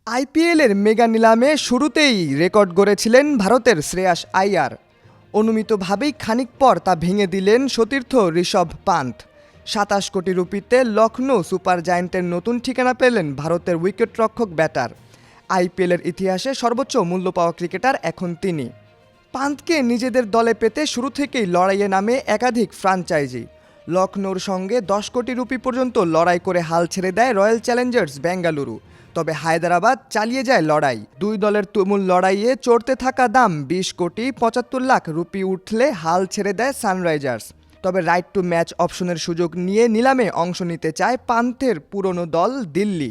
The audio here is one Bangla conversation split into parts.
আইপিএলের মেগা নিলামে শুরুতেই রেকর্ড গড়েছিলেন ভারতের শ্রেয়াস আইয়ার। অনুমিতভাবেই খানিক পর তা ভেঙে দিলেন সতীর্থ ঋষভ পান্থ। ২৭ কোটি রুপিতে লখনৌ সুপার জায়ান্টের নতুন ঠিকানা পেলেন ভারতের উইকেটরক্ষক ব্যাটার। আইপিএলের ইতিহাসে সর্বোচ্চ মূল্য পাওয়া ক্রিকেটার এখন তিনি। পান্থকে নিজেদের দলে পেতে শুরু থেকেই লড়াইয়ে নামে একাধিক ফ্রাঞ্চাইজি। লখনৌর সঙ্গে ১০ কোটি রুপি পর্যন্ত লড়াই করে হাল ছেড়ে দেয় রয়্যাল চ্যালেঞ্জার্স বেঙ্গালুরু। তবে হায়দরাবাদ চালিয়ে যায় লড়াই। দুই দলের তুমুল লড়াইয়ে চড়তে থাকা দাম ২০ কোটি ৭৫ লাখ রুপি উঠলে হাল ছেড়ে দেয় সানরাইজার্স। তবে রাইট টু ম্যাচ অপশনের সুযোগ নিয়ে নিলামে অংশ নিতে চায় পান্থের পুরনো দল দিল্লি।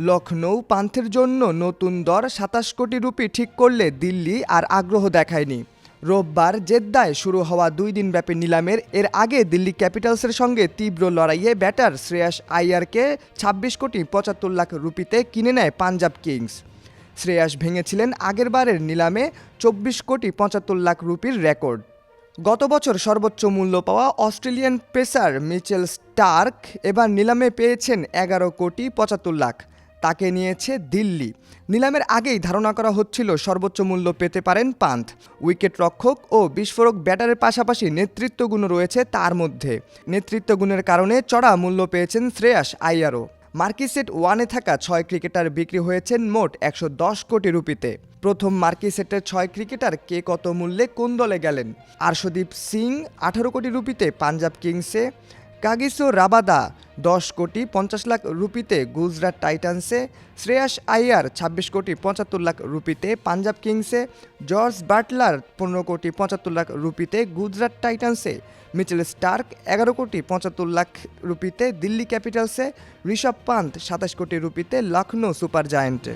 লখনৌ পান্থের জন্য নতুন দর ২৭ কোটি রুপি ঠিক করলে দিল্লি আর আগ্রহ দেখায়নি। রোববার জেদ্দায় শুরু হওয়া ২ দিনব্যাপী নিলামের এর আগে দিল্লি ক্যাপিটালসের সঙ্গে তীব্র লড়াইয়ে ব্যাটার শ্রেয়াস আইয়ারকে ২৬ কোটি ৭৫ লাখ রুপিতে কিনে নেয় পাঞ্জাব কিংস। শ্রেয়াস ভেঙেছিলেন আগেরবারের নিলামে ২৪ কোটি ৭৫ লাখ রুপির রেকর্ড। গত বছর সর্বোচ্চ মূল্য পাওয়া অস্ট্রেলিয়ান পেসার মিচেল স্টার্ক এবার নিলামে পেয়েছেন ১১ কোটি ৭৫ লাখ। তাকে নিয়েছে দিল্লি। নিলামের আগেই ধারণা করা হচ্ছিল সর্বোচ্চ মূল্য পেতে পারেন পান্থ। উইকেট রক্ষক ও বিস্ফোরক ব্যাটারের পাশাপাশি নেতৃত্বগুণও রয়েছে তার মধ্যে। নেতৃত্বগুণের কারণে চড়া মূল্য পেয়েছেন শ্রেয়াস আইয়ারও। মার্কিসেট ওয়ানে থাকা ৬ ক্রিকেটার বিক্রি হয়েছেন মোট ১১০ কোটি রুপিতে। প্রথম মার্কিসেটের ৬ ক্রিকেটার কে কত মূল্যে কোন দলে গেলেন? আর্শদীপ সিং ১৮ কোটি রুপিতে পাঞ্জাব কিংসে, কাগিসো রাবাদা ১০ কোটি ৫০ লাখ রুপিতে গুজরাট টাইটান্সে, শ্রেয়াস আইয়ার ২৬ কোটি ৭৫ লাখ রুপিতে পাঞ্জাব কিংসে, জর্জ বাটলার ১৫ কোটি ৭৫ লাখ রুপিতে গুজরাট টাইটান্সে, মিচেল স্টার্ক ১১ কোটি ৭৫ লাখ রুপিতে দিল্লি ক্যাপিটালসে, ঋষভ পান্থ ২৭ কোটি রুপিতে লখনৌ সুপার জায়ান্টে।